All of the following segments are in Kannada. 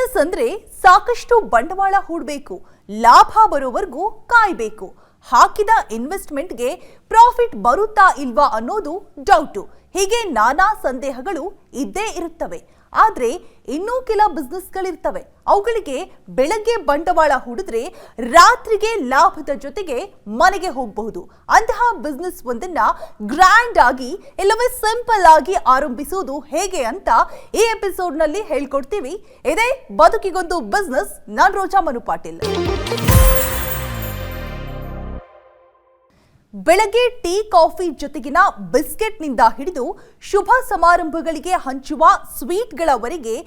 ಬಿಸ್ನೆಸ್ ಅಂದ್ರೆ ಸಾಕಷ್ಟು ಬಂಡವಾಳ ಹೂಡಬೇಕು, ಲಾಭ ಬರೋವರೆಗೂ ಕಾಯಬೇಕು. ಹಾಕಿದ ಇನ್ವೆಸ್ಟ್ಮೆಂಟ್ಗೆ ಪ್ರಾಫಿಟ್ ಬರುತ್ತಾ ಇಲ್ವಾ ಅನ್ನೋದು ಡೌಟು. ಹೀಗೆ ನಾನಾ ಸಂದೇಹಗಳು ಇದ್ದೇ ಇರುತ್ತವೆ. ಆದ್ರೆ ಇನ್ನೂ ಕೆಲ ಬಿಸ್ನೆಸ್ಗಳಿರ್ತವೆ, ಅವುಗಳಿಗೆ ಬೆಳಗ್ಗೆ ಬಂಡವಾಳ ಹೂಡಿದ್ರೆ ರಾತ್ರಿಗೆ ಲಾಭದ ಜೊತೆಗೆ ಮನೆಗೆ ಹೋಗಬಹುದು. ಅಂತಹ ಬಿಸ್ನೆಸ್ ಒಂದನ್ನ ಗ್ರ್ಯಾಂಡ್ ಆಗಿ ಇಲ್ಲವೇ ಸಿಂಪಲ್ ಆಗಿ ಆರಂಭಿಸುವುದು ಹೇಗೆ ಅಂತ ಈ ಎಪಿಸೋಡ್ ನಲ್ಲಿ ಹೇಳ್ಕೊಡ್ತೀವಿ. ಇದೇ ಬದುಕಿಗೊಂದು ಬಿಸ್ನೆಸ್. ನಾನು ರೋಜಾ ಮನು ಪಾಟೀಲ್. ಬೆಳಗ್ಗೆ ಟೀ ಕಾಫಿ ಜೊತೆಗಿನ ಬಿಸ್ಕೆಟ್ನಿಂದ ಹಿಡಿದು ಶುಭ ಸಮಾರಂಭಗಳಿಗೆ ಹಂಚುವ ಸ್ವೀಟ್ಗಳವರೆಗೆ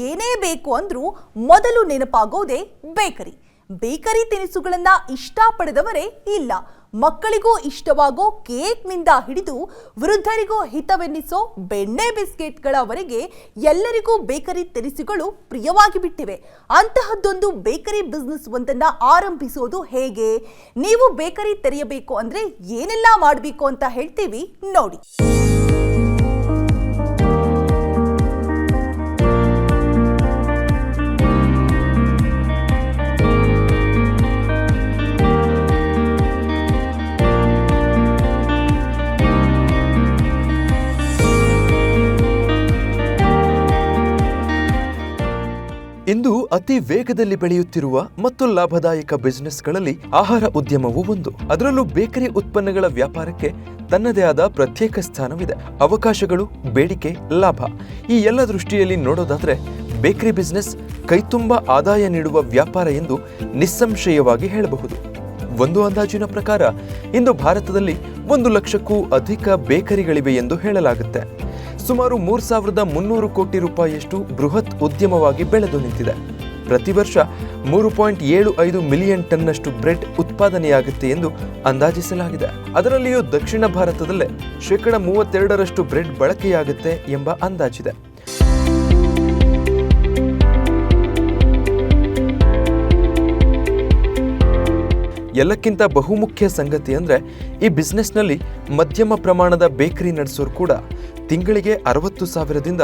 ಏನೇ ಬೇಕು ಅಂದ್ರೂ ಮೊದಲು ನೆನಪಾಗೋದೇ ಬೇಕರಿ. ಬೇಕರಿ ತಿನಿಸುಗಳನ್ನ ಇಷ್ಟಪಡದವರೇ ಇಲ್ಲ. ಮಕ್ಕಳಿಗೂ ಇಷ್ಟವಾಗೋ ಕೇಕ್ನಿಂದ ಹಿಡಿದು ವೃದ್ಧರಿಗೂ ಹಿತವೆನ್ನಿಸೋ ಬೆಣ್ಣೆ ಬಿಸ್ಕೆಟ್ಗಳವರೆಗೆ ಎಲ್ಲರಿಗೂ ಬೇಕರಿ ತಿನಿಸುಗಳು ಪ್ರಿಯವಾಗಿ ಬಿಟ್ಟಿವೆ. ಅಂತಹದ್ದೊಂದು ಬೇಕರಿ ಬಿಸ್ನೆಸ್ ಒಂದನ್ನ ಆರಂಭಿಸೋದು ಹೇಗೆ? ನೀವು ಬೇಕರಿ ತೆರೆಯಬೇಕು ಅಂದ್ರೆ ಏನೆಲ್ಲ ಮಾಡಬೇಕು ಅಂತ ಹೇಳ್ತೀವಿ ನೋಡಿ. ಇಂದು ಅತಿ ವೇಗದಲ್ಲಿ ಬೆಳೆಯುತ್ತಿರುವ ಮತ್ತು ಲಾಭದಾಯಕ ಬಿಸಿನೆಸ್ಗಳಲ್ಲಿ ಆಹಾರ ಉದ್ಯಮವೂ ಒಂದು. ಅದರಲ್ಲೂ ಬೇಕರಿ ಉತ್ಪನ್ನಗಳ ವ್ಯಾಪಾರಕ್ಕೆ ತನ್ನದೇ ಆದ ಪ್ರತ್ಯೇಕ ಸ್ಥಾನವಿದೆ. ಅವಕಾಶಗಳು, ಬೇಡಿಕೆ, ಲಾಭ ಈ ಎಲ್ಲ ದೃಷ್ಟಿಯಲ್ಲಿ ನೋಡೋದಾದ್ರೆ ಬೇಕರಿ ಬಿಸಿನೆಸ್ ಕೈತುಂಬ ಆದಾಯ ನೀಡುವ ವ್ಯಾಪಾರ ಎಂದು ನಿಸ್ಸಂಶಯವಾಗಿ ಹೇಳಬಹುದು. ಒಂದು ಅಂದಾಜಿನ ಪ್ರಕಾರ ಇಂದು ಭಾರತದಲ್ಲಿ 1 ಲಕ್ಷಕ್ಕೂ ಅಧಿಕ ಬೇಕರಿಗಳಿವೆ ಎಂದು ಹೇಳಲಾಗುತ್ತೆ. ಸುಮಾರು 3,300 ಕೋಟಿ ರೂಪಾಯಿಯಷ್ಟು ಬೃಹತ್ ಉದ್ಯಮವಾಗಿ ಬೆಳೆದು ನಿಂತಿದೆ. ಪ್ರತಿ ವರ್ಷ 3.75 ಮಿಲಿಯನ್ ಟನ್ನಷ್ಟು ಬ್ರೆಡ್ ಉತ್ಪಾದನೆಯಾಗುತ್ತೆ ಎಂದು ಅಂದಾಜಿಸಲಾಗಿದೆ. ಅದರಲ್ಲಿಯೂ ದಕ್ಷಿಣ ಭಾರತದಲ್ಲೇ 32% ಬ್ರೆಡ್ ಬಳಕೆಯಾಗುತ್ತೆ ಎಂಬ ಅಂದಾಜಿದೆ. ಎಲ್ಲಕ್ಕಿಂತ ಬಹುಮುಖ್ಯ ಸಂಗತಿ ಅಂದ್ರೆ ಈ ಬಿಸ್ನೆಸ್ನಲ್ಲಿ ಮಧ್ಯಮ ಪ್ರಮಾಣದ ಬೇಕರಿ ನಡೆಸೋರು ಕೂಡ ತಿಂಗಳಿಗೆ 60,000ದಿಂದ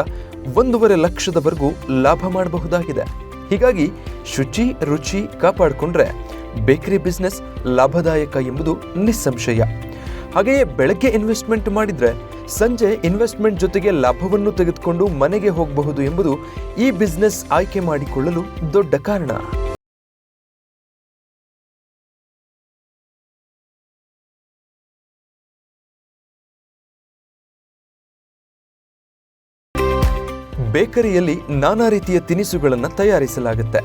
1.5 ಲಕ್ಷದವರೆಗೂ ಲಾಭ ಮಾಡಬಹುದಾಗಿದೆ. ಹೀಗಾಗಿ ರುಚಿ ಕಾಪಾಡಿಕೊಂಡ್ರೆ ಬೇಕರಿ ಬಿಸ್ನೆಸ್ ಲಾಭದಾಯಕ ಎಂಬುದು ನಿಸ್ಸಂಶಯ. ಹಾಗೆಯೇ ಬೆಳಗ್ಗೆ ಇನ್ವೆಸ್ಟ್ಮೆಂಟ್ ಮಾಡಿದ್ರೆ ಸಂಜೆ ಇನ್ವೆಸ್ಟ್ಮೆಂಟ್ ಜೊತೆಗೆ ಲಾಭವನ್ನು ತೆಗೆದುಕೊಂಡು ಮನೆಗೆ ಹೋಗಬಹುದು ಎಂಬುದು ಈ ಬಿಸ್ನೆಸ್ ಆಯ್ಕೆ ಮಾಡಿಕೊಳ್ಳಲು ದೊಡ್ಡ ಕಾರಣ. ಬೇಕರಿಯಲ್ಲಿ ನಾನಾ ರೀತಿಯ ತಿನಿಸುಗಳನ್ನು ತಯಾರಿಸಲಾಗುತ್ತೆ.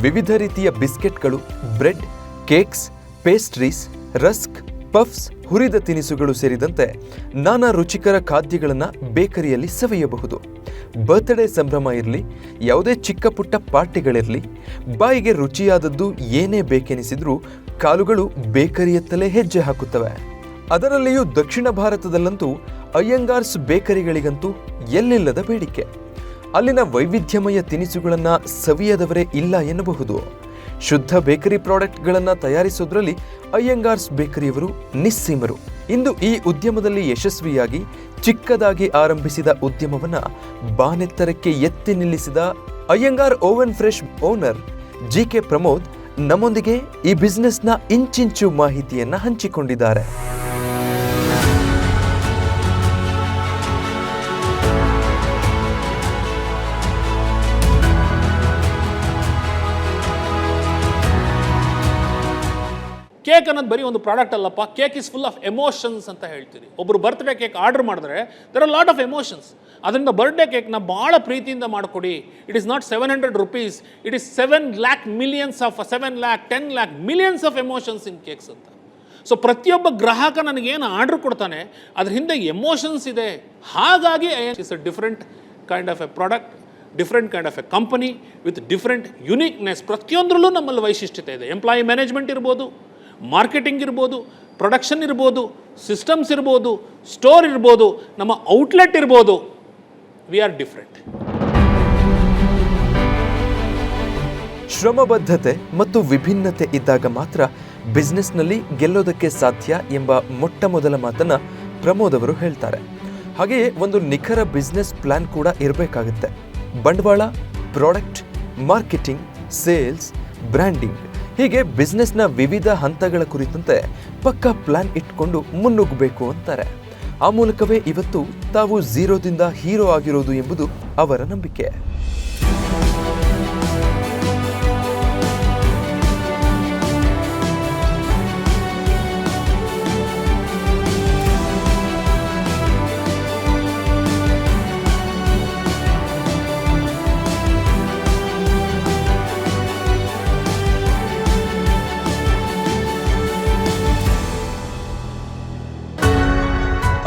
ವಿವಿಧ ರೀತಿಯ ಬಿಸ್ಕೆಟ್ಗಳು, bread, cakes, pastries, rusk, puffs, ಹುರಿದ ತಿನಿಸುಗಳು ಸೇರಿದಂತೆ ನಾನಾ ರುಚಿಕರ ಖಾದ್ಯಗಳನ್ನು ಬೇಕರಿಯಲ್ಲಿ ಸವಿಯಬಹುದು. ಬರ್ತ್ಡೇ ಸಂಭ್ರಮ ಇರಲಿ, ಯಾವುದೇ ಚಿಕ್ಕ ಪುಟ್ಟ ಪಾರ್ಟಿಗಳಿರಲಿ, ಬಾಯಿಗೆ ರುಚಿಯಾದದ್ದು ಏನೇ ಬೇಕೆನಿಸಿದ್ರೂ ಕಾಲುಗಳು ಬೇಕರಿಯತ್ತಲೇ ಹೆಜ್ಜೆ ಹಾಕುತ್ತವೆ. ಅದರಲ್ಲಿಯೂ ದಕ್ಷಿಣ ಭಾರತದಲ್ಲಂತೂ ಅಯ್ಯಂಗಾರ್ಸ್ ಬೇಕರಿಗಳಿಗಂತೂ ಎಲ್ಲಿಲ್ಲದ ಬೇಡಿಕೆ. ಅಲ್ಲಿನ ವೈವಿಧ್ಯಮಯ ತಿನಿಸುಗಳನ್ನು ಸವಿಯದವರೇ ಇಲ್ಲ ಎನ್ನಬಹುದು. ಶುದ್ಧ ಬೇಕರಿ ಪ್ರಾಡಕ್ಟ್ಗಳನ್ನು ತಯಾರಿಸೋದ್ರಲ್ಲಿ ಅಯ್ಯಂಗಾರ್ಸ್ ಬೇಕರಿಯವರು ನಿಸ್ಸೀಮರು. ಇಂದು ಈ ಉದ್ಯಮದಲ್ಲಿ ಯಶಸ್ವಿಯಾಗಿ ಚಿಕ್ಕದಾಗಿ ಆರಂಭಿಸಿದ ಉದ್ಯಮವನ್ನ ಬಾನೆತ್ತರಕ್ಕೆ ಎತ್ತಿ ನಿಲ್ಲಿಸಿದ Iyengar oven fresh owner GK Pramod ನಮ್ಮೊಂದಿಗೆ ಈ ಬಿಸ್ನೆಸ್ನ ಇಂಚಿಂಚು ಮಾಹಿತಿಯನ್ನ ಹಂಚಿಕೊಂಡಿದ್ದಾರೆ. ಕೇಕ್ ಅನ್ನೋದು ಬರೀ ಒಂದು ಪ್ರಾಡಕ್ಟ್ ಅಲ್ಲಪ್ಪ. Cake is full of emotions ಅಂತ ಹೇಳ್ತೀರಿ. ಒಬ್ಬರು ಬರ್ತ್ಡೇ ಕೇಕ್ ಆರ್ಡರ್ ಮಾಡಿದ್ರೆ there are lot of emotions. ಅದರಿಂದ ಬರ್ಡೇ ಕೇಕ್ನ ಭಾಳ ಪ್ರೀತಿಯಿಂದ ಮಾಡಿಕೊಡಿ. It is not 700 rupees, it is 7 lakh millions of 7 lakh 10 lakh millions of emotions in cakes ಅಂತ. ಸೊ ಪ್ರತಿಯೊಬ್ಬ ಗ್ರಾಹಕ ನನಗೇನು ಆರ್ಡರ್ ಕೊಡ್ತಾನೆ ಅದ್ರ ಹಿಂದೆ ಎಮೋಷನ್ಸ್ ಇದೆ. ಹಾಗಾಗಿ it's a different kind of A product, different kind of A company with different uniqueness. ಪ್ರತಿಯೊಂದರಲ್ಲೂ ನಮ್ಮಲ್ಲಿ ವೈಶಿಷ್ಟ್ಯತೆ ಇದೆ. ಎಂಪ್ಲಾಯಿ ಮ್ಯಾನೇಜ್ಮೆಂಟ್ ಇರ್ಬೋದು, ಮಾರ್ಕೆಟಿಂಗ್ ಇರ್ಬೋದು, ಪ್ರೊಡಕ್ಷನ್ ಇರ್ಬೋದು, ಸಿಸ್ಟಮ್ಸ್ ಇರ್ಬೋದು, ಸ್ಟೋರ್ ಇರ್ಬೋದು, ನಮ್ಮ ಔಟ್ಲೆಟ್ ಇರ್ಬೋದು. We are different. ಶ್ರಮಬದ್ಧತೆ ಮತ್ತು ವಿಭಿನ್ನತೆ ಇದ್ದಾಗ ಮಾತ್ರ ಬಿಸ್ನೆಸ್ನಲ್ಲಿ ಗೆಲ್ಲೋದಕ್ಕೆ ಸಾಧ್ಯ ಎಂಬ ಮೊಟ್ಟ ಮೊದಲ ಮಾತನ್ನ ಪ್ರಮೋದ್ ಅವರು ಹೇಳ್ತಾರೆ. ಹಾಗೆಯೇ ಒಂದು ನಿಖರ ಬಿಸ್ನೆಸ್ ಪ್ಲಾನ್ ಕೂಡ ಇರಬೇಕಾಗುತ್ತೆ. ಬಂಡವಾಳ, ಪ್ರಾಡಕ್ಟ್, ಮಾರ್ಕೆಟಿಂಗ್, ಸೇಲ್ಸ್, ಬ್ರ್ಯಾಂಡಿಂಗ್ ಹೀಗೆ ಬಿಸ್ನೆಸ್ನ ವಿವಿಧ ಹಂತಗಳ ಕುರಿತಂತೆ ಪಕ್ಕಾ ಪ್ಲಾನ್ ಇಟ್ಕೊಂಡು ಮುನ್ನುಗ್ಗಬೇಕು ಅಂತಾರೆ. ಆ ಮೂಲಕವೇ ಇವತ್ತು ತಾವು ಝೀರೋದಿಂದ ಹೀರೋ ಆಗಿರೋದು ಎಂಬುದು ಅವರ ನಂಬಿಕೆ.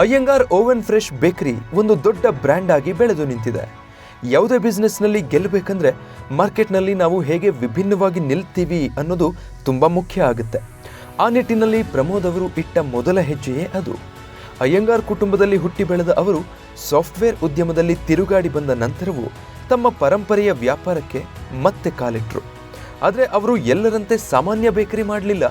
ಅಯ್ಯಂಗಾರ್ ಓವನ್ ಫ್ರೆಶ್ ಬೇಕರಿ ಒಂದು ದೊಡ್ಡ ಬ್ರ್ಯಾಂಡ್ ಆಗಿ ಬೆಳೆದು ನಿಂತಿದೆ. ಯಾವುದೇ ಬಿಸ್ನೆಸ್ನಲ್ಲಿ ಗೆಲ್ಲಬೇಕಂದ್ರೆ ಮಾರ್ಕೆಟ್ನಲ್ಲಿ ನಾವು ಹೇಗೆ ವಿಭಿನ್ನವಾಗಿ ನಿಲ್ತೀವಿ ಅನ್ನೋದು ತುಂಬ ಮುಖ್ಯ ಆಗುತ್ತೆ. ಆ ನಿಟ್ಟಿನಲ್ಲಿ ಪ್ರಮೋದ್ ಅವರು ಇಟ್ಟ ಮೊದಲ ಹೆಜ್ಜೆಯೇ ಅದು. ಅಯ್ಯಂಗಾರ್ ಕುಟುಂಬದಲ್ಲಿ ಹುಟ್ಟಿ ಬೆಳೆದ ಅವರು ಸಾಫ್ಟ್ವೇರ್ ಉದ್ಯಮದಲ್ಲಿ ತಿರುಗಾಡಿ ಬಂದ ನಂತರವೂ ತಮ್ಮ ಪರಂಪರೆಯ ವ್ಯಾಪಾರಕ್ಕೆ ಮತ್ತೆ ಕಾಲಿಟ್ರು. ಆದರೆ ಅವರು ಎಲ್ಲರಂತೆ ಸಾಮಾನ್ಯ ಬೇಕರಿ ಮಾಡಲಿಲ್ಲ.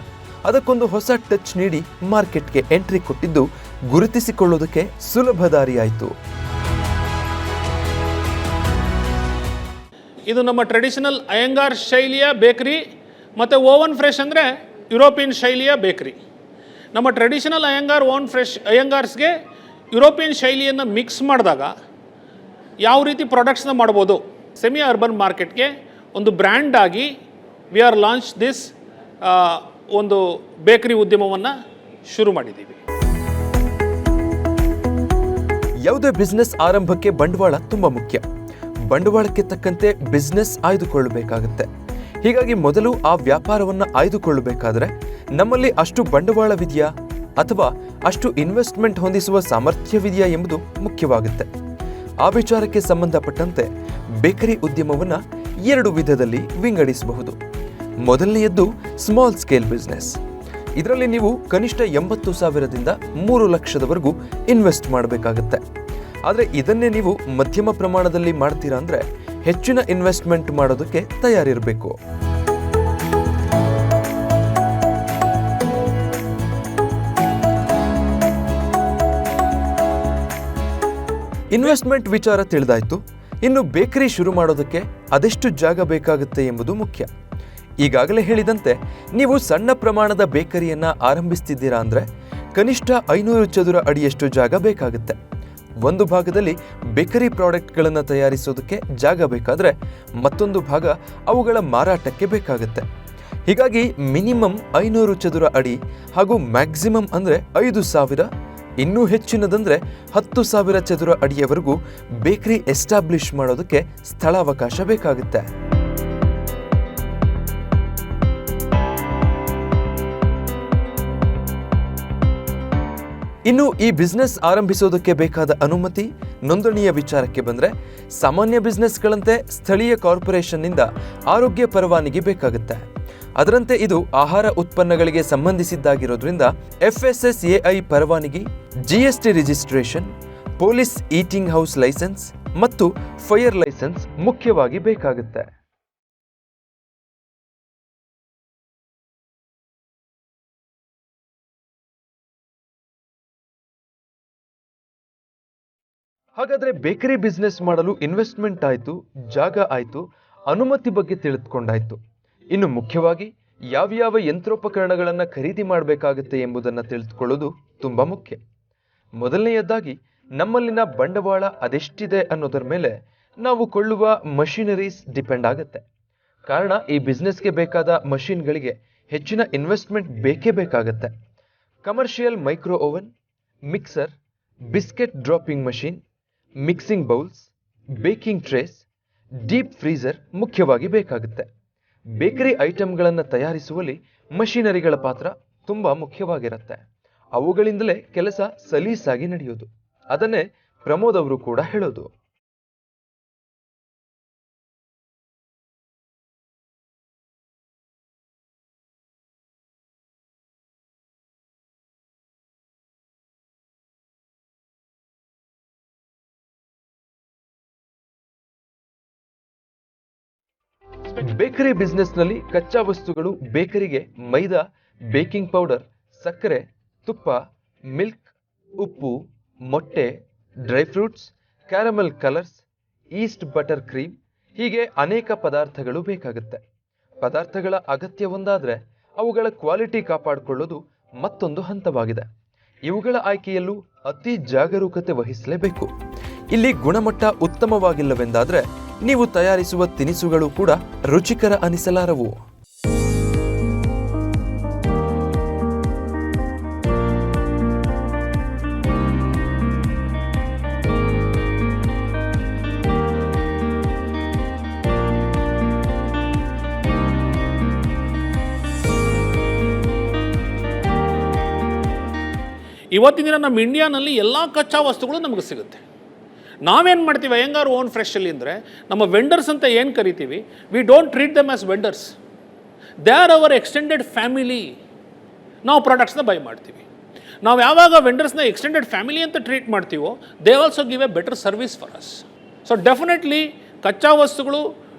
ಅದಕ್ಕೊಂದು ಹೊಸ ಟಚ್ ನೀಡಿ ಮಾರ್ಕೆಟ್ಗೆ ಎಂಟ್ರಿ ಕೊಟ್ಟಿದ್ದು ಗುರುತಿಸಿಕೊಳ್ಳೋದಕ್ಕೆ ಸುಲಭ ದಾರಿಯಾಯಿತು. ಇದು ನಮ್ಮ ಟ್ರೆಡಿಷನಲ್ ಅಯ್ಯಂಗಾರ್ ಶೈಲಿಯ ಬೇಕರಿ ಮತ್ತು ಓವನ್ ಫ್ರೆಶ್ ಅಂದರೆ ಯುರೋಪಿಯನ್ ಶೈಲಿಯ ಬೇಕರಿ. ನಮ್ಮ ಟ್ರೆಡಿಷನಲ್ ಅಯ್ಯಂಗಾರ್ ಓವನ್ ಫ್ರೆಶ್ ಅಯ್ಯಂಗಾರ್ಸ್ಗೆ ಯುರೋಪಿಯನ್ ಶೈಲಿಯನ್ನು ಮಿಕ್ಸ್ ಮಾಡಿದಾಗ ಯಾವ ರೀತಿ ಪ್ರಾಡಕ್ಟ್ಸ್ನ ಮಾಡ್ಬೋದು, ಸೆಮಿ ಅರ್ಬನ್ ಮಾರ್ಕೆಟ್ಗೆ ಒಂದು ಬ್ರ್ಯಾಂಡ್ ಆಗಿ ವಿ ಆರ್ ಲಾಂಚ್ ದಿಸ್ ಒಂದು ಬೇಕರಿ ಉದ್ಯಮವನ್ನು ಶುರು ಮಾಡಿದ್ದೀವಿ. ಯಾವುದೇ ಬಿಸ್ನೆಸ್ ಆರಂಭಕ್ಕೆ ಬಂಡವಾಳ ತುಂಬ ಮುಖ್ಯ. ಬಂಡವಾಳಕ್ಕೆ ತಕ್ಕಂತೆ ಬಿಸ್ನೆಸ್ ಆಯ್ದುಕೊಳ್ಳಬೇಕಾಗುತ್ತೆ. ಹೀಗಾಗಿ ಮೊದಲು ಆ ವ್ಯಾಪಾರವನ್ನು ಆಯ್ದುಕೊಳ್ಳಬೇಕಾದ್ರೆ ನಮ್ಮಲ್ಲಿ ಅಷ್ಟು ಬಂಡವಾಳವಿದೆಯಾ ಅಥವಾ ಅಷ್ಟು ಇನ್ವೆಸ್ಟ್ಮೆಂಟ್ ಹೊಂದಿಸುವ ಸಾಮರ್ಥ್ಯವಿದೆಯಾ ಎಂಬುದು ಮುಖ್ಯವಾಗುತ್ತೆ. ಆ ವಿಚಾರಕ್ಕೆ ಸಂಬಂಧಪಟ್ಟಂತೆ ಬೇಕರಿ ಉದ್ಯಮವನ್ನು 2 ವಿಧದಲ್ಲಿ ವಿಂಗಡಿಸಬಹುದು. ಮೊದಲನೆಯದ್ದು ಸ್ಮಾಲ್ ಸ್ಕೇಲ್ ಬಿಸ್ನೆಸ್. ಇದರಲ್ಲಿ ನೀವು ಕನಿಷ್ಠ 80,000ದಿಂದ 3 ಲಕ್ಷದವರೆಗೂ ಇನ್ವೆಸ್ಟ್ ಮಾಡಬೇಕಾಗುತ್ತೆ. ಆದರೆ ಇದನ್ನೇ ನೀವು ಮಧ್ಯಮ ಪ್ರಮಾಣದಲ್ಲಿ ಮಾಡ್ತೀರಾ ಅಂದರೆ ಹೆಚ್ಚಿನ ಇನ್ವೆಸ್ಟ್ಮೆಂಟ್ ಮಾಡೋದಕ್ಕೆ ತಯಾರಿರಬೇಕು. ಇನ್ವೆಸ್ಟ್ಮೆಂಟ್ ವಿಚಾರ ತಿಳಿದಾಯ್ತು. ಇನ್ನು ಬೇಕರಿ ಶುರು ಮಾಡೋದಕ್ಕೆ ಅದೆಷ್ಟು ಜಾಗ ಬೇಕಾಗುತ್ತೆ ಎಂಬುದು ಮುಖ್ಯ. ಈಗಾಗಲೇ ಹೇಳಿದಂತೆ ನೀವು ಸಣ್ಣ ಪ್ರಮಾಣದ ಬೇಕರಿಯನ್ನು ಆರಂಭಿಸ್ತಿದ್ದೀರಾ ಅಂದರೆ ಕನಿಷ್ಠ 500 ಚದುರ ಅಡಿಯಷ್ಟು ಜಾಗ ಬೇಕಾಗುತ್ತೆ. ಒಂದು ಭಾಗದಲ್ಲಿ ಬೇಕರಿ ಪ್ರಾಡಕ್ಟ್ಗಳನ್ನು ತಯಾರಿಸೋದಕ್ಕೆ ಜಾಗ ಬೇಕಾದರೆ ಮತ್ತೊಂದು ಭಾಗ ಅವುಗಳ ಮಾರಾಟಕ್ಕೆ ಬೇಕಾಗುತ್ತೆ. ಹೀಗಾಗಿ ಮಿನಿಮಮ್ 500 ಚದುರ ಅಡಿ ಹಾಗೂ ಮ್ಯಾಕ್ಸಿಮಮ್ ಅಂದರೆ 5,000, ಇನ್ನೂ ಹೆಚ್ಚಿನದಂದರೆ 10,000 ಚದುರ ಅಡಿಯವರೆಗೂ ಬೇಕರಿ ಎಸ್ಟಾಬ್ಲಿಷ್ ಮಾಡೋದಕ್ಕೆ ಸ್ಥಳಾವಕಾಶ ಬೇಕಾಗುತ್ತೆ. ಇನ್ನು ಈ ಬಿಸ್ನೆಸ್ ಆರಂಭಿಸೋದಕ್ಕೆ ಬೇಕಾದ ಅನುಮತಿ, ನೋಂದಣಿಯ ವಿಚಾರಕ್ಕೆ ಬಂದರೆ ಸಾಮಾನ್ಯ ಬಿಸ್ನೆಸ್ಗಳಂತೆ ಸ್ಥಳೀಯ ಕಾರ್ಪೊರೇಷನ್ನಿಂದ ಆರೋಗ್ಯ ಪರವಾನಗಿ ಬೇಕಾಗುತ್ತೆ. ಅದರಂತೆ ಇದು ಆಹಾರ ಉತ್ಪನ್ನಗಳಿಗೆ ಸಂಬಂಧಿಸಿದ್ದಾಗಿರೋದ್ರಿಂದ FSSAI ಪರವಾನಗಿ, GST registration, police eating house licence ಮತ್ತು ಫೈರ್ ಲೈಸೆನ್ಸ್ ಮುಖ್ಯವಾಗಿ ಬೇಕಾಗುತ್ತೆ. ಹಾಗಾದ್ರೆ ಬೇಕರಿ ಬಿಸ್ನೆಸ್ ಮಾಡಲು ಇನ್ವೆಸ್ಟ್ಮೆಂಟ್ ಆಯಿತು, ಜಾಗ ಆಯಿತು, ಅನುಮತಿ ಬಗ್ಗೆ ತಿಳಿದುಕೊಂಡಾಯ್ತು. ಇನ್ನು ಮುಖ್ಯವಾಗಿ ಯಾವ್ಯಾವ ಯಂತ್ರೋಪಕರಣಗಳನ್ನು ಖರೀದಿ ಮಾಡಬೇಕಾಗುತ್ತೆ ಎಂಬುದನ್ನು ತಿಳಿದುಕೊಳ್ಳೋದು ತುಂಬ ಮುಖ್ಯ. ಮೊದಲನೆಯದಾಗಿ ನಮ್ಮಲ್ಲಿನ ಬಂಡವಾಳ ಅದೆಷ್ಟಿದೆ ಅನ್ನೋದರ ಮೇಲೆ ನಾವು ಕೊಳ್ಳುವ ಮಷಿನರೀಸ್ ಡಿಪೆಂಡ್ ಆಗುತ್ತೆ. ಕಾರಣ ಈ ಬಿಸ್ನೆಸ್ಗೆ ಬೇಕಾದ ಮಷಿನ್ಗಳಿಗೆ ಹೆಚ್ಚಿನ ಇನ್ವೆಸ್ಟ್ಮೆಂಟ್ ಬೇಕೇ ಬೇಕಾಗುತ್ತೆ. Commercial micro oven, mixer, biscuit dropping machine, mixing bowls, baking trace, deep freezer ಮುಖ್ಯವಾಗಿ ಬೇಕಾಗುತ್ತೆ. ಬೇಕರಿ ಐಟಮ್ಗಳನ್ನು ತಯಾರಿಸುವಲ್ಲಿ ಮಷಿನರಿಗಳ ಪಾತ್ರ ತುಂಬ ಮುಖ್ಯವಾಗಿರುತ್ತೆ. ಅವುಗಳಿಂದಲೇ ಕೆಲಸ ಸಲೀಸಾಗಿ ನಡೆಯೋದು. ಅದನ್ನೇ ಪ್ರಮೋದ್ ಅವರು ಕೂಡ ಹೇಳೋದು. ಬೇಕರಿ ಬಿಸ್ನೆಸ್ನಲ್ಲಿ ಕಚ್ಚಾ ವಸ್ತುಗಳು ಬೇಕರಿಗೆ ಮೈದಾ, ಬೇಕಿಂಗ್ ಪೌಡರ್, ಸಕ್ಕರೆ, ತುಪ್ಪ, ಮಿಲ್ಕ್, ಉಪ್ಪು, ಮೊಟ್ಟೆ, dry fruits, caramel colours, East butter cream ಹೀಗೆ ಅನೇಕ ಪದಾರ್ಥಗಳು ಬೇಕಾಗುತ್ತೆ. ಪದಾರ್ಥಗಳ ಅಗತ್ಯ ಒಂದಾದ್ರೆ ಅವುಗಳ ಕ್ವಾಲಿಟಿ ಕಾಪಾಡಿಕೊಳ್ಳೋದು ಮತ್ತೊಂದು ಹಂತವಾಗಿದೆ. ಇವುಗಳ ಆಯ್ಕೆಯಲ್ಲೂ ಅತಿ ಜಾಗರೂಕತೆ ವಹಿಸಲೇಬೇಕು. ಇಲ್ಲಿ ಗುಣಮಟ್ಟ ಉತ್ತಮವಾಗಿಲ್ಲವೆಂದಾದ್ರೆ ನೀವು ತಯಾರಿಸುವ ತಿನಿಸುಗಳು ಕೂಡ ರುಚಿಕರ ಅನಿಸಲಾರವು. ಇವತ್ತಿನ ದಿನ ನಮ್ಮ ಇಂಡಿಯಾನಲ್ಲಿ ಎಲ್ಲ ಕಚ್ಚಾ ವಸ್ತುಗಳು ನಮಗೆ ಸಿಗುತ್ತೆ. ನಾವೇನು ಮಾಡ್ತೀವಿ ಅಯ್ಯಂಗಾರ್ ಓನ್ ಫ್ರೆಶಲ್ಲಿ ಅಂದರೆ ನಮ್ಮ ವೆಂಡರ್ಸ್ ಅಂತ ಏನು ಕರಿತೀವಿ, we don't treat them as vendors, they are our extended family. ನಾವು ಪ್ರಾಡಕ್ಟ್ಸ್ನ ಬೈ ಮಾಡ್ತೀವಿ. ನಾವು ಯಾವಾಗ ವೆಂಡರ್ಸ್ನ ಎಕ್ಸ್ಟೆಂಡೆಡ್ ಫ್ಯಾಮಿಲಿ ಅಂತ ಟ್ರೀಟ್ ಮಾಡ್ತೀವೋ they also give a better service for us. So definitely ಕಚ್ಚಾ ವಸ್ತುಗಳು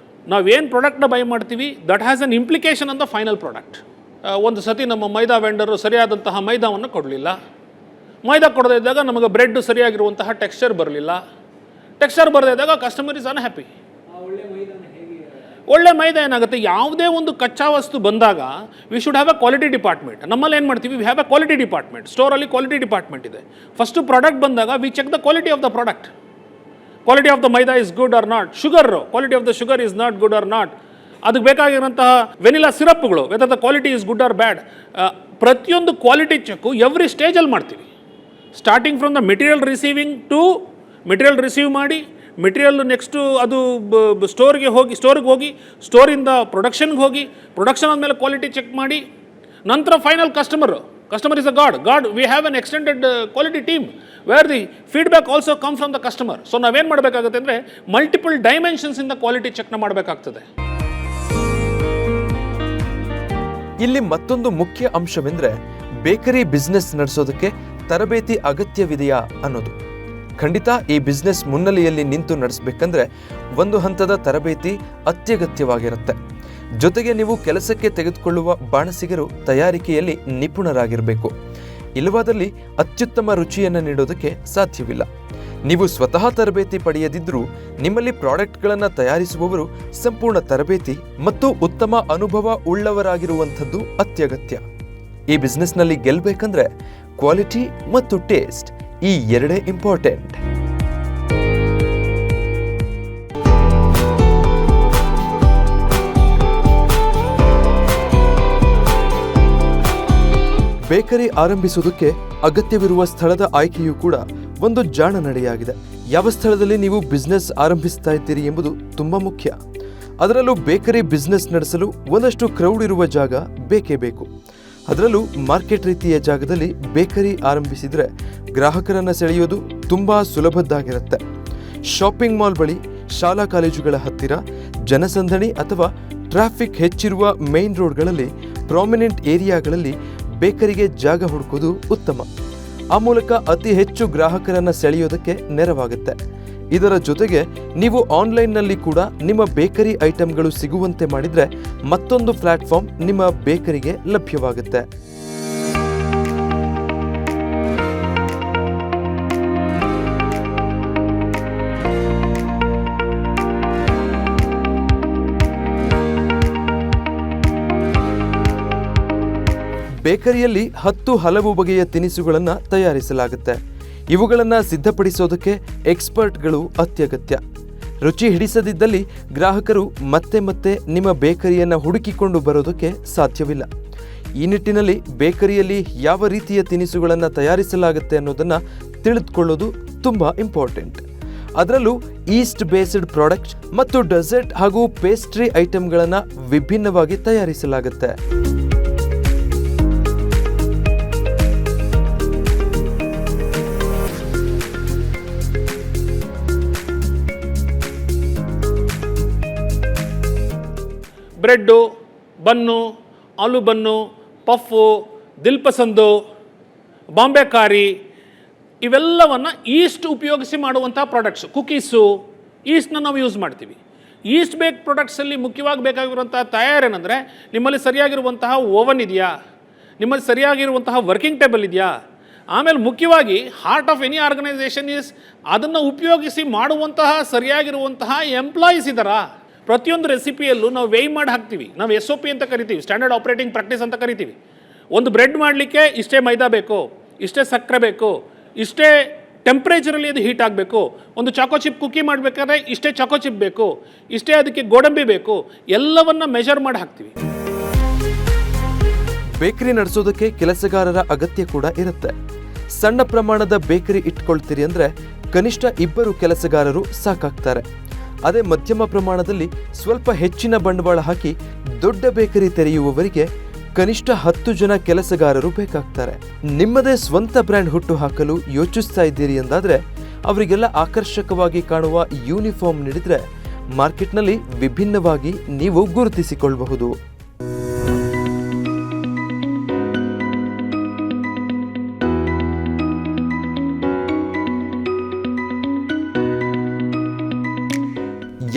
ನಾವೇನು ಪ್ರಾಡಕ್ಟ್ನ ಬೈ ಮಾಡ್ತೀವಿ that has an implication on the final product. ಒಂದು ಸತಿ ನಮ್ಮ ಮೈದಾ ವೆಂಡರು ಸರಿಯಾದಂತಹ ಮೈದಾವನ್ನು ಕೊಡಲಿಲ್ಲ. ಮೈದಾ ಕೊಡದೇ ಇದ್ದಾಗ ನಮಗೆ ಬ್ರೆಡ್ ಸರಿಯಾಗಿರುವಂತಹ ಟೆಕ್ಸ್ಚರ್ ಬರಲಿಲ್ಲ. ಟೆಕ್ಸ್ಚರ್ ಬರದೇ ಇದ್ದಾಗ ಕಸ್ಟಮರ್ ಇಸ್ ಅನ್ಹ್ಯಾಪಿ. ಒಳ್ಳೆ ಮೈದಾ ಏನಾಗುತ್ತೆ, ಯಾವುದೇ ಒಂದು ಕಚ್ಚಾ ವಸ್ತು ಬಂದಾಗ we should have a quality department. ನಮ್ಮಲ್ಲಿ ಏನು ಮಾಡ್ತೀವಿ, we have a quality department. ಸ್ಟೋರಲ್ಲಿ ಕ್ವಾಲಿಟಿ ಡಿಪಾರ್ಟ್ಮೆಂಟ್ ಇದೆ. ಫಸ್ಟು ಪ್ರಾಡಕ್ಟ್ ಬಂದಾಗ we check the quality of the product. Quality of the maida is good or not. Sugar, quality of the sugar is not good or not. ಅದಕ್ಕೆ ಬೇಕಾಗಿರುವಂತಹ ವೆನಿಲಾ ಸಿರಪ್ಗಳು, whether the quality is good or bad. ಪ್ರತಿಯೊಂದು ಕ್ವಾಲಿಟಿ ಚೆಕ್ಕು ಎವ್ರಿ ಸ್ಟೇಜಲ್ಲಿ ಮಾಡ್ತೀವಿ. Starting from the material receiving to material receive ಮಾಡಿ, ಮೆಟೀರಿಯಲ್ ನೆಕ್ಸ್ಟು ಅದು ಸ್ಟೋರಿಗೆ ಹೋಗಿ ಸ್ಟೋರಿಂದ ಪ್ರೊಡಕ್ಷನ್ಗೆ ಹೋಗಿ, ಪ್ರೊಡಕ್ಷನ್ ಆದಮೇಲೆ ಕ್ವಾಲಿಟಿ ಚೆಕ್ ಮಾಡಿ, ನಂತರ final customer is a god. We have an extended quality team where the feedback also come from the customer. So ನಾವೇನು ಮಾಡಬೇಕಾಗುತ್ತೆ ಅಂದರೆ ಮಲ್ಟಿಪಲ್ ಡೈಮೆನ್ಷನ್ಸಿಂದ ಕ್ವಾಲಿಟಿ ಚೆಕ್ನ ಮಾಡಬೇಕಾಗ್ತದೆ. ಇಲ್ಲಿ ಮತ್ತೊಂದು ಮುಖ್ಯ ಅಂಶವೆಂದರೆ ಬೇಕರಿ ಬಿಸ್ನೆಸ್ ನಡೆಸೋದಕ್ಕೆ ತರಬೇತಿ ಅಗತ್ಯವಿದೆಯಾ ಅನ್ನೋದು. ಖಂಡಿತ ಈ ಬಿಸ್ನೆಸ್ ಮುನ್ನೆಲೆಯಲ್ಲಿ ನಿಂತು ನಡೆಸಬೇಕಂದ್ರೆ ಒಂದು ಹಂತದ ತರಬೇತಿ ಅತ್ಯಗತ್ಯವಾಗಿರುತ್ತೆ. ಜೊತೆಗೆ ನೀವು ಕೆಲಸಕ್ಕೆ ತೆಗೆದುಕೊಳ್ಳುವ ಬಾಣಸಿಗರು ತಯಾರಿಕೆಯಲ್ಲಿ ನಿಪುಣರಾಗಿರಬೇಕು. ಇಲ್ಲವಾದಲ್ಲಿ ಅತ್ಯುತ್ತಮ ರುಚಿಯನ್ನು ನೀಡೋದಕ್ಕೆ ಸಾಧ್ಯವಿಲ್ಲ. ನೀವು ಸ್ವತಃ ತರಬೇತಿ ಪಡೆಯದಿದ್ದರೂ ನಿಮ್ಮಲ್ಲಿ ಪ್ರಾಡಕ್ಟ್ಗಳನ್ನು ತಯಾರಿಸುವವರು ಸಂಪೂರ್ಣ ತರಬೇತಿ ಮತ್ತು ಉತ್ತಮ ಅನುಭವ ಉಳ್ಳವರಾಗಿರುವಂಥದ್ದು ಅತ್ಯಗತ್ಯ. ಈ ಬಿಸ್ನೆಸ್ನಲ್ಲಿ ಗೆಲ್ಲಬೇಕಂದ್ರೆ ಕ್ವಾಲಿಟಿ ಮತ್ತು ಟೇಸ್ಟ್ ಈ ಎರಡೇ ಇಂಪಾರ್ಟೆಂಟ್. ಬೇಕರಿ ಆರಂಭಿಸುವುದಕ್ಕೆ ಅಗತ್ಯವಿರುವ ಸ್ಥಳದ ಆಯ್ಕೆಯೂ ಕೂಡ ಒಂದು ಜಾಣ ನಡೆಯಾಗಿದೆ. ಯಾವ ಸ್ಥಳದಲ್ಲಿ ನೀವು ಬಿಸ್ನೆಸ್ ಆರಂಭಿಸ್ತಾ ಇದ್ದೀರಿ ಎಂಬುದು ತುಂಬಾ ಮುಖ್ಯ. ಅದರಲ್ಲೂ ಬೇಕರಿ ಬಿಸ್ನೆಸ್ ನಡೆಸಲು ಒಂದಷ್ಟು ಕ್ರೌಡ್ ಇರುವ ಜಾಗ ಬೇಕೇ ಬೇಕು. ಅದರಲ್ಲೂ ಮಾರ್ಕೆಟ್ ರೀತಿಯ ಜಾಗದಲ್ಲಿ ಬೇಕರಿ ಆರಂಭಿಸಿದರೆ ಗ್ರಾಹಕರನ್ನು ಸೆಳೆಯೋದು ತುಂಬ ಸುಲಭದ್ದಾಗಿರುತ್ತೆ. ಶಾಪಿಂಗ್ ಮಾಲ್ ಬಳಿ, ಶಾಲಾ ಕಾಲೇಜುಗಳ ಹತ್ತಿರ, ಜನಸಂದಣಿ ಅಥವಾ ಟ್ರಾಫಿಕ್ ಹೆಚ್ಚಿರುವ ಮೇನ್ ರೋಡ್ಗಳಲ್ಲಿ, ಪ್ರಾಮಿನೆಂಟ್ ಏರಿಯಾಗಳಲ್ಲಿ ಬೇಕರಿಗೆ ಜಾಗ ಹುಡುಕೋದು ಉತ್ತಮ. ಆ ಮೂಲಕ ಅತಿ ಹೆಚ್ಚು ಗ್ರಾಹಕರನ್ನು ಸೆಳೆಯೋದಕ್ಕೆ ನೆರವಾಗುತ್ತೆ. ಇದರ ಜೊತೆಗೆ ನೀವು ಆನ್ಲೈನ್ನಲ್ಲಿ ಕೂಡ ನಿಮ್ಮ ಬೇಕರಿ ಐಟಂಗಳು ಸಿಗುವಂತೆ ಮಾಡಿದರೆ ಮತ್ತೊಂದು ಪ್ಲಾಟ್ಫಾರ್ಮ್ ನಿಮ್ಮ ಬೇಕರಿಗೆ ಲಭ್ಯವಾಗುತ್ತೆ. ಬೇಕರಿಯಲ್ಲಿ 10 ಹಲವು ಬಗೆಯ ತಿನಿಸುಗಳನ್ನು ತಯಾರಿಸಲಾಗುತ್ತೆ. ಇವುಗಳನ್ನು ಸಿದ್ಧಪಡಿಸೋದಕ್ಕೆ ಎಕ್ಸ್ಪರ್ಟ್ಗಳು ಅತ್ಯಗತ್ಯ. ರುಚಿ ಹಿಡಿಸದಿದ್ದಲ್ಲಿ ಗ್ರಾಹಕರು ಮತ್ತೆ ಮತ್ತೆ ನಿಮ್ಮ ಬೇಕರಿಯನ್ನು ಹುಡುಕಿಕೊಂಡು ಬರೋದಕ್ಕೆ ಸಾಧ್ಯವಿಲ್ಲ. ಈ ನಿಟ್ಟಿನಲ್ಲಿ ಬೇಕರಿಯಲ್ಲಿ ಯಾವ ರೀತಿಯ ತಿನಿಸುಗಳನ್ನು ತಯಾರಿಸಲಾಗುತ್ತೆ ಅನ್ನೋದನ್ನು ತಿಳಿದುಕೊಳ್ಳೋದು ತುಂಬ ಇಂಪಾರ್ಟೆಂಟ್. ಅದರಲ್ಲೂ ಈಸ್ಟ್ ಬೇಸ್ಡ್ ಪ್ರಾಡಕ್ಟ್ ಮತ್ತು ಡೆಸರ್ಟ್ ಹಾಗೂ ಪೇಸ್ಟ್ರಿ ಐಟಮ್ಗಳನ್ನು ವಿಭಿನ್ನವಾಗಿ ತಯಾರಿಸಲಾಗುತ್ತೆ. ಬ್ರೆಡ್ಡು, ಬನ್ನು, ಆಲೂ ಬನ್ನು, ಪಫ್ಫು, ದಿಲ್ ಪಸಂದು, ಬಾಂಬೆ ಕಾರಿ ಇವೆಲ್ಲವನ್ನು ಈಸ್ಟ್ ಉಪಯೋಗಿಸಿ ಮಾಡುವಂಥ ಪ್ರಾಡಕ್ಟ್ಸ್. ಕುಕೀಸು, ಈಸ್ಟ್ನ ನಾವು ಯೂಸ್ ಮಾಡ್ತೀವಿ. ಈಸ್ಟ್ ಬೇಕ್ ಪ್ರಾಡಕ್ಟ್ಸಲ್ಲಿ ಮುಖ್ಯವಾಗಿ ಬೇಕಾಗಿರುವಂತಹ ತಯಾರೇನೆಂದರೆ ನಿಮ್ಮಲ್ಲಿ ಸರಿಯಾಗಿರುವಂತಹ ಓವನ್ ಇದೆಯಾ, ನಿಮ್ಮಲ್ಲಿ ಸರಿಯಾಗಿರುವಂತಹ ವರ್ಕಿಂಗ್ ಟೇಬಲ್ ಇದೆಯಾ, ಆಮೇಲೆ ಮುಖ್ಯವಾಗಿ heart of any organisation is ಅದನ್ನು ಉಪಯೋಗಿಸಿ ಮಾಡುವಂತಹ ಸರಿಯಾಗಿರುವಂತಹ ಎಂಪ್ಲಾಯೀಸ್ ಇದ್ದಾರಾ. ಪ್ರತಿಯೊಂದು ರೆಸಿಪಿಯಲ್ಲೂ ನಾವು ವೇಯ್ ಮಾಡಿ ಹಾಕ್ತೀವಿ. ನಾವು SOP ಅಂತ ಕರಿತೀವಿ, ಸ್ಟ್ಯಾಂಡರ್ಡ್ ಆಪರೇಟಿಂಗ್ ಪ್ರಾಕ್ಟೀಸ್ ಅಂತ ಕರಿತೀವಿ. ಒಂದು ಬ್ರೆಡ್ ಮಾಡಲಿಕ್ಕೆ ಇಷ್ಟೇ ಮೈದಾ ಬೇಕು, ಇಷ್ಟೇ ಸಕ್ಕರೆ ಬೇಕು, ಇಷ್ಟೇ ಟೆಂಪ್ರೇಚರಲ್ಲಿ ಅದು ಹೀಟ್ ಆಗಬೇಕು. ಒಂದು ಚಾಕೋ ಚಿಪ್ ಕುಕ್ಕಿ ಮಾಡಬೇಕಾದ್ರೆ ಇಷ್ಟೇ ಚಾಕೋ ಚಿಪ್ ಬೇಕು, ಇಷ್ಟೇ ಅದಕ್ಕೆ ಗೋಡಂಬಿ ಬೇಕು, ಎಲ್ಲವನ್ನ ಮೆಜರ್ ಮಾಡಿ ಹಾಕ್ತೀವಿ. ಬೇಕರಿ ನಡೆಸೋದಕ್ಕೆ ಕೆಲಸಗಾರರ ಅಗತ್ಯ ಕೂಡ ಇರುತ್ತೆ. ಸಣ್ಣ ಪ್ರಮಾಣದ ಬೇಕರಿ ಇಟ್ಕೊಳ್ತೀರಿ ಅಂದ್ರೆ ಕನಿಷ್ಠ 2 ಕೆಲಸಗಾರರು ಸಾಕಾಗ್ತಾರೆ. ಅದೇ ಮಧ್ಯಮ ಪ್ರಮಾಣದಲ್ಲಿ ಸ್ವಲ್ಪ ಹೆಚ್ಚಿನ ಬಂಡವಾಳ ಹಾಕಿ ದೊಡ್ಡ ಬೇಕರಿ ತೆರೆಯುವವರಿಗೆ ಕನಿಷ್ಠ 10 ಜನ ಕೆಲಸಗಾರರು ಬೇಕಾಗ್ತಾರೆ. ನಿಮ್ಮದೇ ಸ್ವಂತ ಬ್ರ್ಯಾಂಡ್ ಹುಟ್ಟು ಹಾಕಲು ಯೋಚಿಸ್ತಾ ಇದ್ದೀರಿ ಎಂದಾದ್ರೆ ಅವರಿಗೆಲ್ಲ ಆಕರ್ಷಕವಾಗಿ ಕಾಣುವ ಯೂನಿಫಾರ್ಮ್ ನೀಡಿದ್ರೆ ಮಾರ್ಕೆಟ್ನಲ್ಲಿ ವಿಭಿನ್ನವಾಗಿ ನೀವು ಗುರುತಿಸಿಕೊಳ್ಳಬಹುದು.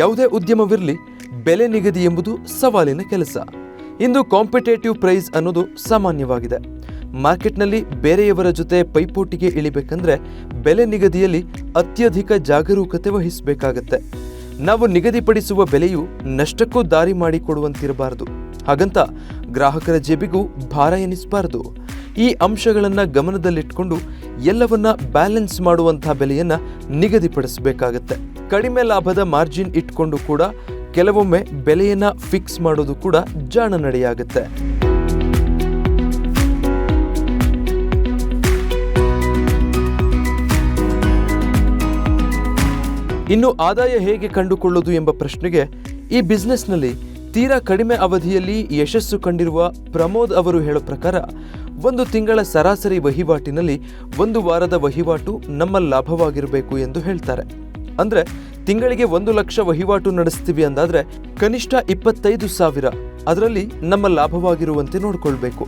ಯಾವುದೇ ಉದ್ಯಮವಿರಲಿ, ಬೆಲೆ ನಿಗದಿ ಎಂಬುದು ಸವಾಲಿನ ಕೆಲಸ. ಇಂದು ಕಾಂಪಿಟೇಟಿವ್ ಪ್ರೈಸ್ ಅನ್ನೋದು ಸಾಮಾನ್ಯವಾಗಿದೆ. ಮಾರ್ಕೆಟ್ನಲ್ಲಿ ಬೇರೆಯವರ ಜೊತೆ ಪೈಪೋಟಿಗೆ ಇಳಿಬೇಕಂದ್ರೆ ಬೆಲೆ ನಿಗದಿಯಲ್ಲಿ ಅತ್ಯಧಿಕ ಜಾಗರೂಕತೆ ವಹಿಸಬೇಕಾಗತ್ತೆ. ನಾವು ನಿಗದಿಪಡಿಸುವ ಬೆಲೆಯು ನಷ್ಟಕ್ಕೂ ದಾರಿ ಮಾಡಿಕೊಡುವಂತಿರಬಾರದು. ಹಾಗಂತ ಗ್ರಾಹಕರ ಜೇಬಿಗೂ ಭಾರ ಎನಿಸಬಾರದು. ಈ ಅಂಶಗಳನ್ನು ಗಮನದಲ್ಲಿಟ್ಕೊಂಡು ಎಲ್ಲವನ್ನ ಬ್ಯಾಲೆನ್ಸ್ ಮಾಡುವಂತಹ ಬೆಲೆಯನ್ನ ನಿಗದಿಪಡಿಸಬೇಕಾಗತ್ತೆ. ಕಡಿಮೆ ಲಾಭದ ಮಾರ್ಜಿನ್ ಇಟ್ಕೊಂಡು ಕೂಡ ಕೆಲವೊಮ್ಮೆ ಬೆಲೆಯನ್ನ ಫಿಕ್ಸ್ ಮಾಡೋದು ಕೂಡ ಜಾಣ ನಡೆಯಾಗುತ್ತೆ. ಇನ್ನು ಆದಾಯ ಹೇಗೆ ಕಂಡುಕೊಳ್ಳೋದು ಎಂಬ ಪ್ರಶ್ನೆಗೆ ಈ ಬಿಸ್ನೆಸ್ನಲ್ಲಿ ತೀರಾ ಕಡಿಮೆ ಅವಧಿಯಲ್ಲಿ ಯಶಸ್ಸು ಕಂಡಿರುವ ಪ್ರಮೋದ್ ಅವರು ಹೇಳೋ ಪ್ರಕಾರ 1 ತಿಂಗಳ ಸರಾಸರಿ ವಹಿವಾಟಿನಲ್ಲಿ 1 ವಾರದ ವಹಿವಾಟು ನಮ್ಮ ಲಾಭವಾಗಿರಬೇಕು ಎಂದು ಹೇಳ್ತಾರೆ. ಅಂದ್ರೆ ತಿಂಗಳಿಗೆ 1 ಲಕ್ಷ ವಹಿವಾಟು ನಡೆಸ್ತೀವಿ ಅಂದಾದ್ರೆ ಕನಿಷ್ಠ 25,000 ಅದರಲ್ಲಿ ನಮ್ಮ ಲಾಭವಾಗಿರುವಂತೆ ನೋಡ್ಕೊಳ್ಬೇಕು.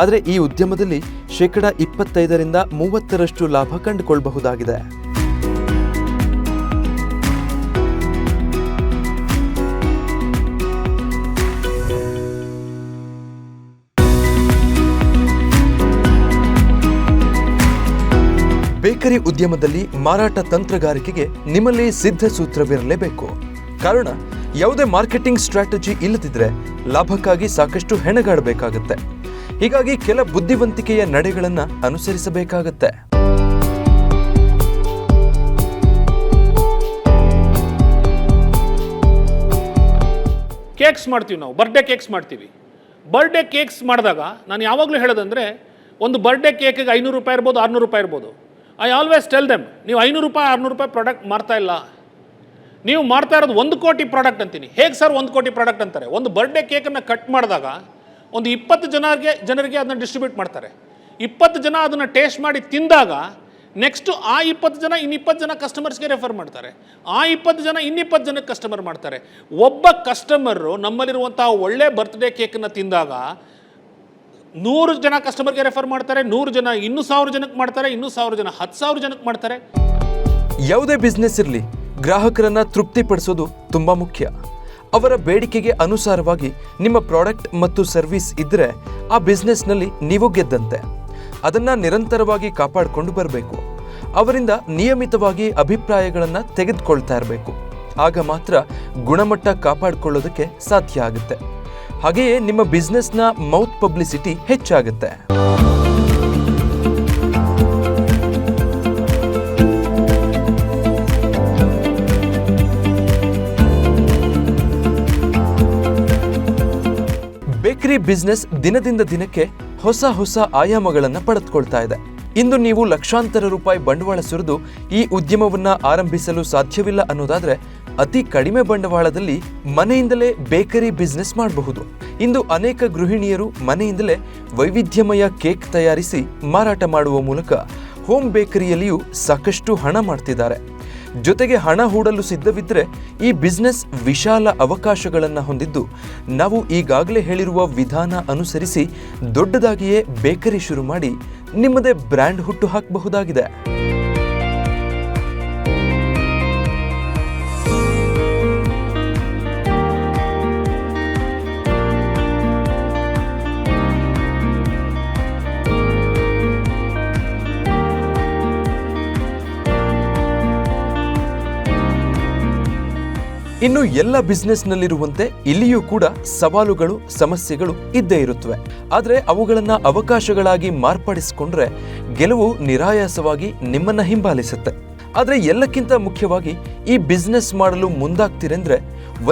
ಆದರೆ ಈ ಉದ್ಯಮದಲ್ಲಿ 25% ರಿಂದ 30% ಲಾಭ ಕಂಡುಕೊಳ್ಳಬಹುದಾಗಿದೆ. ಬೇಕರಿ ಉದ್ಯಮದಲ್ಲಿ ಮಾರಾಟ ತಂತ್ರಗಾರಿಕೆಗೆ ನಿಮ್ಮಲ್ಲಿ ಸಿದ್ಧ ಸೂತ್ರವಿರಲೇಬೇಕು. ಕಾರಣ ಯಾವುದೇ ಮಾರ್ಕೆಟಿಂಗ್ ಸ್ಟ್ರಾಟಜಿ ಇಲ್ಲದಿದ್ರೆ ಲಾಭಕ್ಕಾಗಿ ಸಾಕಷ್ಟು ಹೆಣಗಾಡಬೇಕಾಗುತ್ತೆ. ಹೀಗಾಗಿ ಕೆಲ ಬುದ್ಧಿವಂತಿಕೆಯ ನಡೆಗಳನ್ನು ಅನುಸರಿಸಬೇಕಾಗತ್ತೆ. ಕೇಕ್ಸ್ ಮಾಡ್ತೀವಿ ನಾವು, ಬರ್ಡೇ ಕೇಕ್ಸ್ ಮಾಡ್ತೀವಿ. ಬರ್ಡೇ ಕೇಕ್ಸ್ ಮಾಡಿದಾಗ ನಾನು ಯಾವಾಗಲೂ ಹೇಳೋದಂದರೆ, ಒಂದು ಬರ್ಡೇ ಕೇಕಿಗೆ 500 ರೂಪಾಯಿ ಇರ್ಬೋದು, 600 ರೂಪಾಯಿ ಇರ್ಬೋದು. ಐ ಆಲ್ವೇಸ್ ಟೆಲ್ ದೆಮ್, ನೀವು 500 ರೂಪಾಯಿ 600 ರೂಪಾಯಿ ಪ್ರಾಡಕ್ಟ್ ಮಾರ್ತಾ ಇಲ್ಲ, ನೀವು ಮಾರ್ತಾ ಇರೋದು 1 ಕೋಟಿ ಪ್ರಾಡಕ್ಟ್ ಅಂತೀನಿ. ಹೇಗೆ ಸರ್ 1 ಕೋಟಿ ಪ್ರಾಡಕ್ಟ್ ಅಂತಾರೆ? ಒಂದು ಬರ್ಡೇ ಕೇಕನ್ನು ಕಟ್ ಮಾಡಿದಾಗ ಒಂದು 20 ಜನರಿಗೆ ಅದನ್ನು ಡಿಸ್ಟ್ರಿಬ್ಯೂಟ್ ಮಾಡ್ತಾರೆ. 20 ಜನ ಅದನ್ನು ಟೇಸ್ಟ್ ಮಾಡಿ ತಿಂದಾಗ ನೆಕ್ಸ್ಟು ಆ 20 ಜನ ಇನ್ನು 20 ಜನ ಕಸ್ಟಮರ್ಸ್ಗೆ ರೆಫರ್ ಮಾಡ್ತಾರೆ. ಆ 20 ಜನ ಇನ್ನು 20 ಜನಕ್ಕೆ ಕಸ್ಟಮರ್ ಮಾಡ್ತಾರೆ. ಒಬ್ಬ ಕಸ್ಟಮರು ನಮ್ಮಲ್ಲಿರುವಂಥ ಒಳ್ಳೆ ಬರ್ತ್ಡೇ ಕೇಕನ್ನು ತಿಂದಾಗ 100 ಜನ ಕಸ್ಟಮರ್ಗೆ ರೆಫರ್ ಮಾಡ್ತಾರೆ, 100 ಜನ ಇನ್ನೂ 1000 ಜನಕ್ಕೆ ಮಾಡ್ತಾರೆ, ಇನ್ನೂ 1000 ಜನ 10,000 ಜನಕ್ಕೆ ಮಾಡ್ತಾರೆ. ಯಾವುದೇ ಬಿಸ್ನೆಸ್ ಇರಲಿ, ಗ್ರಾಹಕರನ್ನ ತೃಪ್ತಿಪಡಿಸೋದು ತುಂಬಾ ಮುಖ್ಯ. ಅವರ ಬೇಡಿಕೆಗೆ ಅನುಸಾರವಾಗಿ ನಿಮ್ಮ ಪ್ರಾಡಕ್ಟ್ ಮತ್ತು ಸರ್ವಿಸ್ ಇದ್ದರೆ ಆ ಬಿಸ್ನೆಸ್ನಲ್ಲಿ ನೀವು ಗೆದ್ದಂತೆ. ಅದನ್ನು ನಿರಂತರವಾಗಿ ಕಾಪಾಡಿಕೊಂಡು ಬರಬೇಕು. ಅವರಿಂದ ನಿಯಮಿತವಾಗಿ ಅಭಿಪ್ರಾಯಗಳನ್ನು ತೆಗೆದುಕೊಳ್ತಾ ಇರಬೇಕು. ಆಗ ಮಾತ್ರ ಗುಣಮಟ್ಟ ಕಾಪಾಡಿಕೊಳ್ಳೋದಕ್ಕೆ ಸಾಧ್ಯ ಆಗುತ್ತೆ. ಹಾಗೆಯೇ ನಿಮ್ಮ ಬಿಸ್ನೆಸ್ನ ಮೌತ್ ಪಬ್ಲಿಸಿಟಿ ಹೆಚ್ಚಾಗುತ್ತೆ. ಬೇಕರಿ ಬಿಸ್ನೆಸ್ ದಿನದಿಂದ ದಿನಕ್ಕೆ ಹೊಸ ಆಯಾಮಗಳನ್ನು ಪಡೆದುಕೊಳ್ತಾ ಇದೆ. ಇಂದು ನೀವು ಲಕ್ಷಾಂತರ ರೂಪಾಯಿ ಬಂಡವಾಳ ಸುರಿದು ಈ ಉದ್ಯಮವನ್ನ ಆರಂಭಿಸಲು ಸಾಧ್ಯವಿಲ್ಲ ಅನ್ನೋದಾದ್ರೆ ಅತಿ ಕಡಿಮೆ ಬಂಡವಾಳದಲ್ಲಿ ಮನೆಯಿಂದಲೇ ಬೇಕರಿ ಬಿಸ್ನೆಸ್ ಮಾಡಬಹುದು. ಇಂದು ಅನೇಕ ಗೃಹಿಣಿಯರು ಮನೆಯಿಂದಲೇ ವೈವಿಧ್ಯಮಯ ಕೇಕ್ ತಯಾರಿಸಿ ಮಾರಾಟ ಮಾಡುವ ಮೂಲಕ ಹೋಮ್ ಬೇಕರಿಯಲ್ಲಿಯೂ ಸಾಕಷ್ಟು ಹಣ ಮಾಡ್ತಿದ್ದಾರೆ. ಜೊತೆಗೆ ಹಣ ಹೂಡಲು ಸಿದ್ಧವಿದ್ದರೆ ಈ ಬಿಸ್ನೆಸ್ ವಿಶಾಲ ಅವಕಾಶಗಳನ್ನು ಹೊಂದಿದ್ದು, ನಾವು ಈಗಾಗಲೇ ಹೇಳಿರುವ ವಿಧಾನ ಅನುಸರಿಸಿ ದೊಡ್ಡದಾಗಿಯೇ ಬೇಕರಿ ಶುರು ಮಾಡಿ ನಿಮ್ಮದೇ ಬ್ರ್ಯಾಂಡ್ ಹುಟ್ಟು ಹಾಕಬಹುದಾಗಿದೆ. ಇನ್ನು ಎಲ್ಲ ಬಿಸ್ನೆಸ್ನಲ್ಲಿರುವಂತೆ ಇಲ್ಲಿಯೂ ಕೂಡ ಸವಾಲುಗಳು, ಸಮಸ್ಯೆಗಳು ಇದ್ದೇ ಇರುತ್ತವೆ. ಆದರೆ ಅವುಗಳನ್ನ ಅವಕಾಶಗಳಾಗಿ ಮಾರ್ಪಡಿಸಿಕೊಂಡ್ರೆ ಗೆಲುವು ನಿರಾಯಾಸವಾಗಿ ನಿಮ್ಮನ್ನ ಹಿಂಬಾಲಿಸುತ್ತೆ. ಆದರೆ ಎಲ್ಲಕ್ಕಿಂತ ಮುಖ್ಯವಾಗಿ ಈ ಬಿಸ್ನೆಸ್ ಮಾಡಲು ಮುಂದಾಗ್ತಿರೆಂದ್ರೆ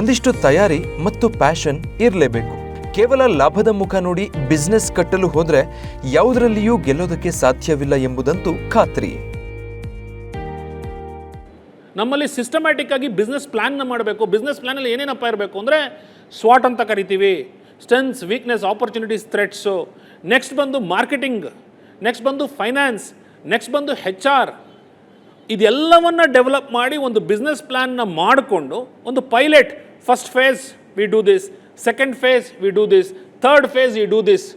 ಒಂದಿಷ್ಟು ತಯಾರಿ ಮತ್ತು ಪ್ಯಾಷನ್ ಇರಲೇಬೇಕು. ಕೇವಲ ಲಾಭದ ಮುಖ ನೋಡಿ ಬಿಸ್ನೆಸ್ ಕಟ್ಟಲು ಹೋದ್ರೆ ಯಾವುದರಲ್ಲಿಯೂ ಗೆಲ್ಲೋದಕ್ಕೆ ಸಾಧ್ಯವಿಲ್ಲ ಎಂಬುದಂತೂ ಖಾತ್ರಿ. ನಮ್ಮಲ್ಲಿ ಸಿಸ್ಟಮ್ಯಾಟಿಕ್ ಆಗಿ ಬಿಸ್ನೆಸ್ ಪ್ಲ್ಯಾನ್ನ ಮಾಡಬೇಕು. ಬಿಸ್ನೆಸ್ ಪ್ಲ್ಯಾನಲ್ಲಿ ಏನೇನಪ್ಪ ಇರಬೇಕು ಅಂದರೆ ಸ್ವಾಟ್ ಅಂತ ಕರಿತೀವಿ, ಸ್ಟ್ರೆಂತ್ಸ್, ವೀಕ್ನೆಸ್, ಆಪರ್ಚುನಿಟೀಸ್, ಥ್ರೆಟ್ಸು. ನೆಕ್ಸ್ಟ್ ಬಂದು ಮಾರ್ಕೆಟಿಂಗ್, ನೆಕ್ಸ್ಟ್ ಬಂದು ಫೈನಾನ್ಸ್, ನೆಕ್ಸ್ಟ್ ಬಂದು HR. ಇದೆಲ್ಲವನ್ನು ಡೆವಲಪ್ ಮಾಡಿ ಒಂದು ಬಿಸ್ನೆಸ್ ಪ್ಲ್ಯಾನ್ನ ಮಾಡಿಕೊಂಡು ಒಂದು pilot, first face we do this, second face we do this, third face we do this.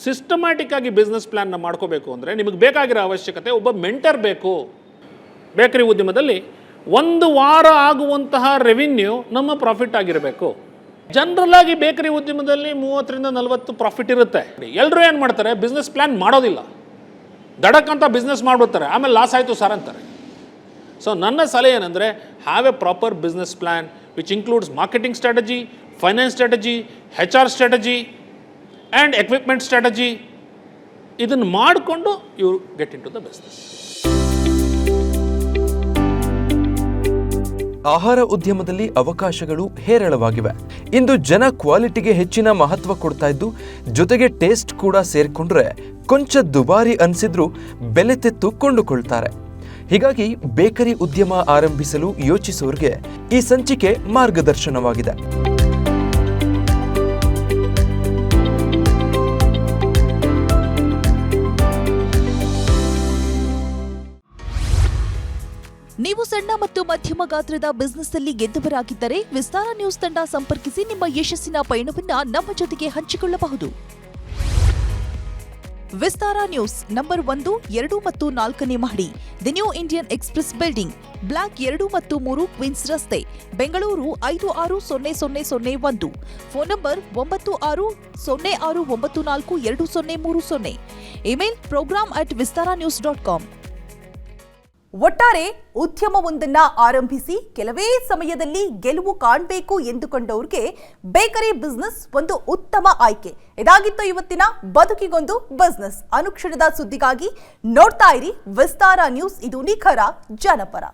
Systematic ಆಗಿ ಬಿಸ್ನೆಸ್ ಪ್ಲ್ಯಾನ್ನ ಮಾಡ್ಕೋಬೇಕು ಅಂದರೆ ನಿಮಗೆ ಬೇಕಾಗಿರೋ ಅವಶ್ಯಕತೆ ಒಬ್ಬ ಮೆಂಟರ್ ಬೇಕು. ಬೇಕರಿ ಉದ್ಯಮದಲ್ಲಿ 1 ವಾರ ಆಗುವಂತಹ ರೆವಿನ್ಯೂ ನಮ್ಮ ಪ್ರಾಫಿಟ್ ಆಗಿರಬೇಕು. ಜನರಲ್ ಆಗಿ ಬೇಕರಿ ಉದ್ಯಮದಲ್ಲಿ 30ರಿಂದ 40 ಪ್ರಾಫಿಟ್ ಇರುತ್ತೆ. ಎಲ್ಲರೂ ಏನು ಮಾಡ್ತಾರೆ, ಬಿಸ್ನೆಸ್ ಪ್ಲ್ಯಾನ್ ಮಾಡೋದಿಲ್ಲ, ದಡಕ್ಕಂತ ಬಿಸ್ನೆಸ್ ಮಾಡ್ಬಿಡ್ತಾರೆ, ಆಮೇಲೆ ಲಾಸ್ ಆಯಿತು ಸರ್ ಅಂತಾರೆ. ಸೊ ನನ್ನ ಸಲಹೆ ಏನಂದರೆ, have a proper business plan which includes marketing strategy, finance strategy, HR strategy and equipment strategy. ಇದನ್ನು ಮಾಡಿಕೊಂಡು you get in to the business. ಆಹಾರ ಉದ್ಯಮದಲ್ಲಿ ಅವಕಾಶಗಳು ಹೇರಳವಾಗಿವೆ. ಇಂದು ಜನ ಕ್ವಾಲಿಟಿಗೆ ಹೆಚ್ಚಿನ ಮಹತ್ವ ಕೊಡ್ತಾ ಇದ್ದು, ಜೊತೆಗೆ ಟೇಸ್ಟ್ ಕೂಡ ಸೇರ್ಕೊಂಡ್ರೆ ಕೊಂಚ ದುಬಾರಿ ಅನ್ಸಿದ್ರೂ ಬೆಲೆ ತೆತ್ತು ಕೊಂಡುಕೊಳ್ತಾರೆ. ಹೀಗಾಗಿ ಬೇಕರಿ ಉದ್ಯಮ ಆರಂಭಿಸಲು ಯೋಚಿಸುವವರಿಗೆ ಈ ಸಂಚಿಕೆ ಮಾರ್ಗದರ್ಶನವಾಗಿದೆ. ನೀವು ಸಣ್ಣ ಮತ್ತು ಮಧ್ಯಮ ಗಾತ್ರದ ಬಿಸ್ನೆಸ್ ಅಲ್ಲಿ ಗೆದ್ದವರಾಗಿದ್ದರೆ ವಿಸ್ತಾರ ನ್ಯೂಸ್ ತಂಡ ಸಂಪರ್ಕಿಸಿ ನಿಮ್ಮ ಯಶಸ್ಸಿನ ಪಯಣವನ್ನ ನಮ್ಮ ಜೊತೆಗೆ ಹಂಚಿಕೊಳ್ಳಬಹುದು. ವಿಸ್ತಾರ ನ್ಯೂಸ್ ನಂಬರ್ 1, 2 ಮತ್ತು 4ನೇ ಮಹಡಿ, the New Indian Express building, block 2 ಮತ್ತು 3, ಕ್ವೀನ್ಸ್ ರಸ್ತೆ, Bengaluru 560001. Phone number 9606942030. Email program@vistaranews.com. ಒಟ್ಟಾರೆ ಉದ್ಯಮವೊಂದನ್ನ ಆರಂಭಿಸಿ ಕೆಲವೇ ಸಮಯದಲ್ಲಿ ಗೆಲುವು ಕಾಣಬೇಕು ಎಂದುಕೊಂಡವ್ರಿಗೆ ಬೇಕರಿ ಬಿಸ್ನೆಸ್ ಒಂದು ಉತ್ತಮ ಆಯ್ಕೆ. ಇದಾಗಿತ್ತು ಇವತ್ತಿನ ಬದುಕಿಗೊಂದು ಬಿಸ್ನೆಸ್. ಅನುಕ್ಷಣದ ಸುದ್ದಿಗಾಗಿ ನೋಡ್ತಾ ಇರಿ ವಿಸ್ತಾರ ನ್ಯೂಸ್. ಇದು ನಿಖರ ಜನಪರ.